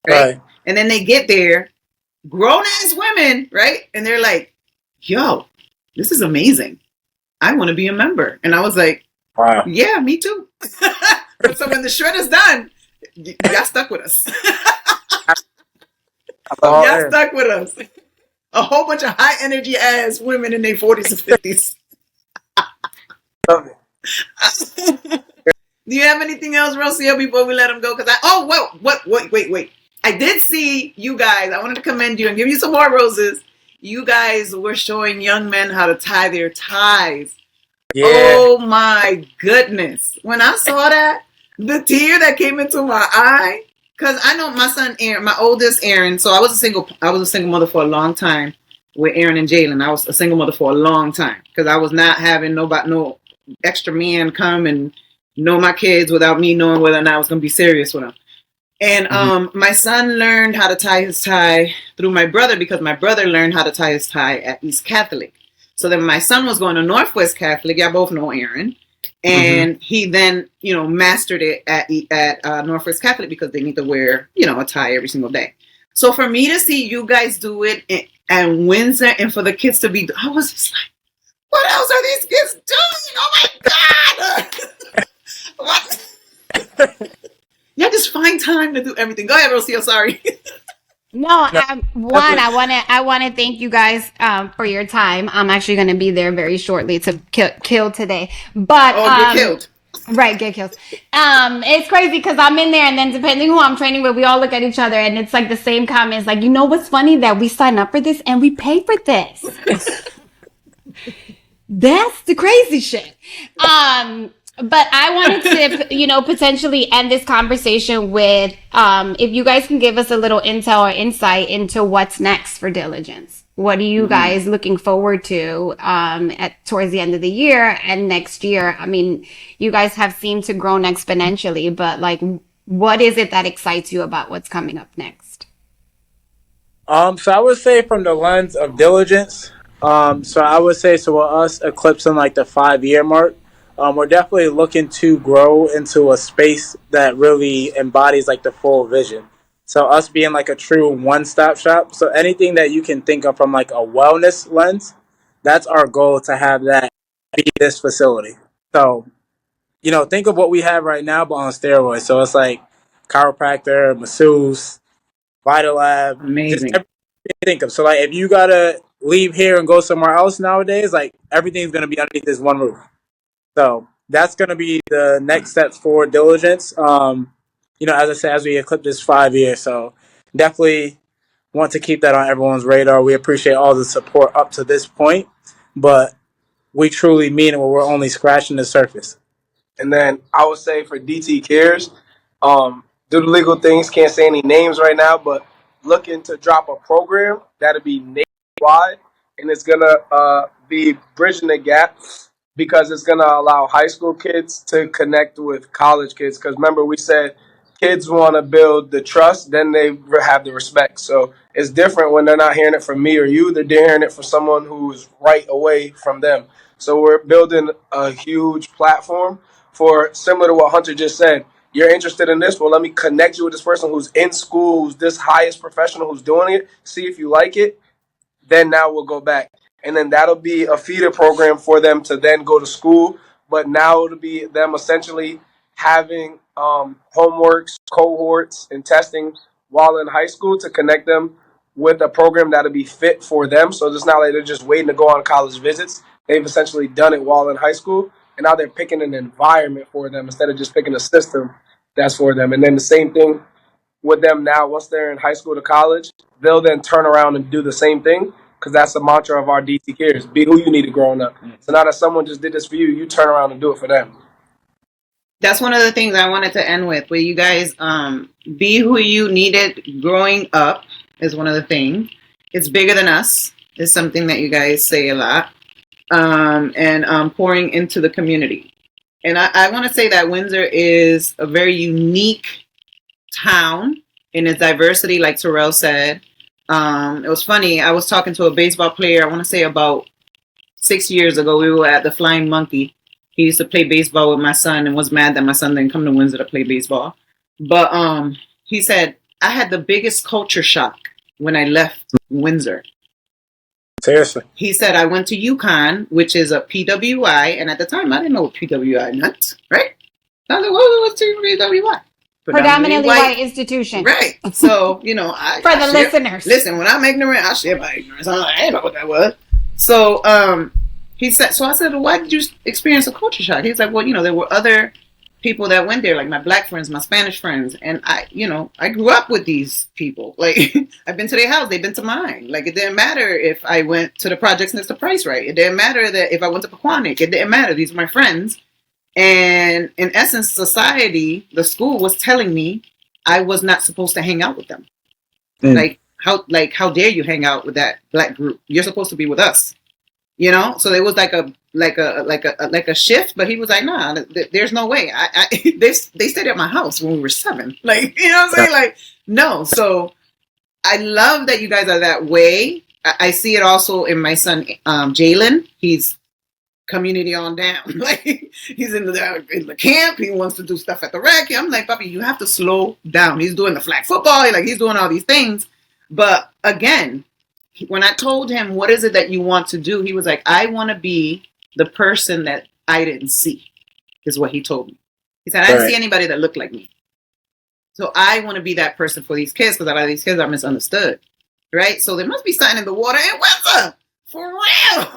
Right? And then they get there, grown ass women, right? And they're like, yo, this is amazing. I want to be a member. And I was like, wow. Yeah, me too. So when the shred is done, y'all stuck with us. Y'all stuck with us. A whole bunch of high energy ass women in their 40s and 50s. Love it. Do you have anything else, Rocio, before we let them go? Because wait. I did see you guys. I wanted to commend you and give you some more roses. You guys were showing young men how to tie their ties. Yeah. Oh my goodness. When I saw that, the tear that came into my eye, because I know my son Aaron, my oldest Aaron, so I was a single mother for a long time with Aaron and Jalen. I was a single mother for a long time because I was not having no extra man come and know my kids without me knowing whether or not I was going to be serious with them. And my son learned how to tie his tie through my brother because my brother learned how to tie his tie at East Catholic. So then my son was going to Northwest Catholic. Y'all both know Aaron. And he then, mastered it at Northwest Catholic because they need to wear, a tie every single day. So for me to see you guys do it at Windsor and for the kids to be, I was just like, what else are these kids doing? Oh my God! What? Yeah, just find time to do everything. Go ahead, Rosie. I'm sorry. No, I want to thank you guys for your time. I'm actually going to be there very shortly to kill today. But get killed. Right, get killed. It's crazy because I'm in there, and then depending who I'm training with, we all look at each other, and it's like the same comments. Like, what's funny that we sign up for this and we pay for this. That's the crazy shit. But I wanted to, potentially end this conversation with, if you guys can give us a little intel or insight into what's next for Dilligence. What are you guys looking forward to, towards the end of the year and next year? I mean, you guys have seemed to grow exponentially, but like, what is it that excites you about what's coming up next? So I would say from the lens of Dilligence, so I would say, so with us eclipsing like the 5 year mark, we're definitely looking to grow into a space that really embodies like the full vision. So us being like a true one-stop shop. So anything that you can think of from like a wellness lens, that's our goal to have that be this facility. So, think of what we have right now, but on steroids. So it's like chiropractor, masseuse, Vital Lab, just Amazing. everything you think of. So like if you gotta leave here and go somewhere else nowadays, like everything's gonna be underneath this one roof. So that's going to be the next steps for Dilligence. As I said, as we eclipse this 5 years, so definitely want to keep that on everyone's radar. We appreciate all the support up to this point, but we truly mean it. We're only scratching the surface. And then I would say for DT Cares, due to legal things, can't say any names right now, but looking to drop a program that'll be nationwide, and it's gonna be bridging the gap because it's gonna allow high school kids to connect with college kids. Because remember, we said kids want to build the trust, then they have the respect. So it's different when they're not hearing it from me or you; they're hearing it from someone who's right away from them. So we're building a huge platform for similar to what Hunter just said. You're interested in this? Well, let me connect you with this person who's in school, who's this highest professional who's doing it. See if you like it. Then now we'll go back. And then that'll be a feeder program for them to then go to school. But now it'll be them essentially having homeworks, cohorts, and testing while in high school to connect them with a program that'll be fit for them. So it's not like they're just waiting to go on college visits. They've essentially done it while in high school. And now they're picking an environment for them instead of just picking a system that's for them. And then the same thing with them now, once they're in high school to college, they'll then turn around and do the same thing because that's the mantra of our DT Cares. Be who you need to growing up. So now that someone just did this for you, you turn around and do it for them. That's one of the things I wanted to end with, where you guys be who you needed growing up is one of the things. It's bigger than us is something that you guys say a lot. And pouring into the community. And I want to say that Windsor is a very unique town in its diversity, like Trll said. It was funny. I was talking to a baseball player, I want to say about 6 years ago. We were at the Flying Monkey. He used to play baseball with my son and was mad that my son didn't come to Windsor to play baseball. But he said, I had the biggest culture shock when I left Windsor. Seriously. He said, I went to UConn, which is a PWI, and at the time, I didn't know what PWI meant, right? I was like, what's PWI? Predominantly white institution. Right. So, For the listeners. Listen, when I'm ignorant, I share my ignorance. I didn't know what that was. So, he said, so I said, well, why did you experience a culture shock? He's like, well, there were other people that went there, like my black friends, my Spanish friends, and I grew up with these people. Like, I've been to their house, they've been to mine. Like, it didn't matter if I went to the projects next to Price Right. It didn't matter that if I went to Pequannock. It didn't matter. These are my friends. And in essence, society, the school was telling me I was not supposed to hang out with them. Like, how dare you hang out with that black group? You're supposed to be with us. you know. So it was like a shift, but he was like, nah, there's no way. They stayed at my house when we were 7, like, you know what I'm saying, like, no. So I love that you guys are that way. I see it also in my son, Jalen. He's community on down. Like, he's in the camp. He wants to do stuff at the rec. I'm like, puppy, you have to slow down. He's doing the flag football. Like, he's doing all these things. But again, when I told him, what is it that you want to do? He was like, I want to be the person that I didn't see, is what he told me. He said, I didn't see anybody that looked like me. So I want to be that person for these kids, because a lot of these kids are misunderstood. Right? So there must be something in the water in Windsor. For real.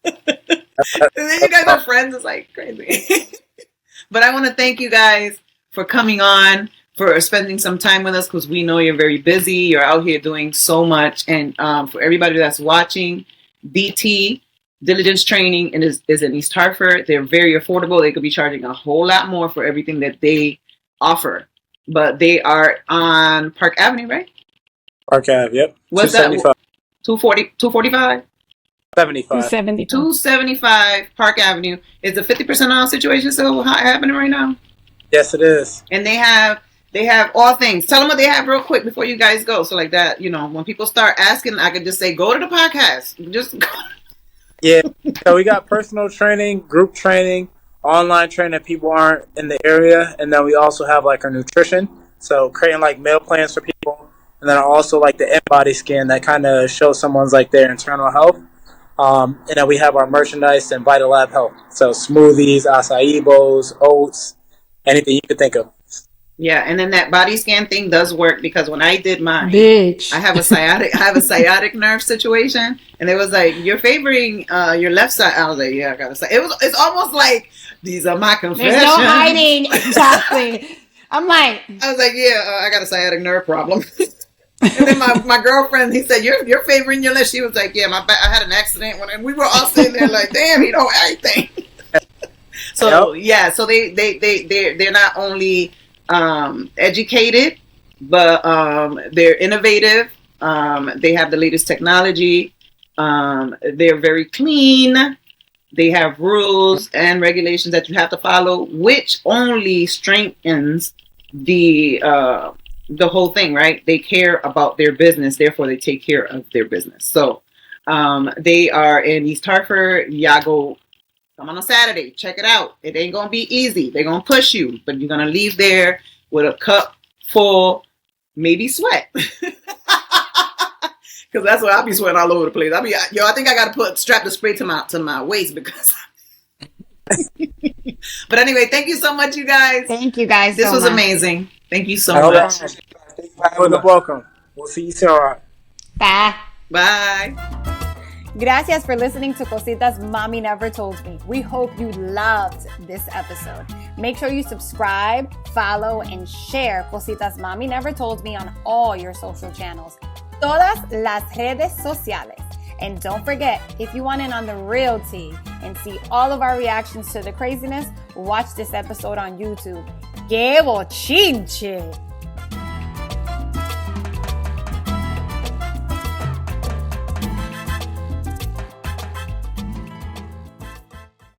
And then you guys are friends. It's like crazy. But I want to thank you guys for coming on, for spending some time with us, because we know you're very busy. You're out here doing so much. And for everybody that's watching, DT, Dilligence Training, is in East Hartford. They're very affordable. They could be charging a whole lot more for everything that they offer. But they are on Park Avenue, right? Park Ave, yep. What's that? 245? 75. 275 Park Avenue. Is the 50% off situation still happening right now? Yes, it is. And they have all things. Tell them what they have real quick before you guys go. So like that, you know, when people start asking, I could just say, go to the podcast. Just go. Yeah. So we got personal training, group training, online training if people aren't in the area. And then we also have like our nutrition. So creating like meal plans for people. And then also like the in-body scan that kind of shows someone's like their internal health. And then we have our merchandise and Vital Lab Health. So smoothies, acai bowls, oats, anything you could think of. Yeah, and then that body scan thing does work, because when I did mine, Bitch. I have a sciatic nerve situation, and it was like, you're favoring your left side. I was like, yeah, I got to say, it's almost like, these are my confessions. There's no hiding. Exactly. I'm like, I was like, yeah, I got a sciatic nerve problem. And then my girlfriend, he said, you're favoring your left. She was like, yeah, I had an accident and we were all sitting there like, damn, he know everything. So yeah, so they're not only educated, but they're innovative. They have the latest technology. They're very clean. They have rules and regulations that you have to follow, which only strengthens the whole thing, right? They care about their business, therefore they take care of their business. So they are in East Hartford. Y'all go, come on Saturday, check it out. It ain't gonna be easy. They're gonna push you, but you're gonna leave there with a cup full, maybe sweat. Because that's what I'll be sweating all over the place. I think I gotta strap the spray to my waist, because but anyway, thank you so much, you guys. thank you guys. This so was much. amazing. Thank you so much. You're welcome. We'll see you soon. Bye. Bye. Gracias for listening to Cositas Mommy Never Told Me. We hope you loved this episode. Make sure you subscribe, follow, and share Cositas Mommy Never Told Me on all your social channels. Todas las redes sociales. And don't forget, if you want in on the real tea and see all of our reactions to the craziness, watch this episode on YouTube. ¡Qué bochinche!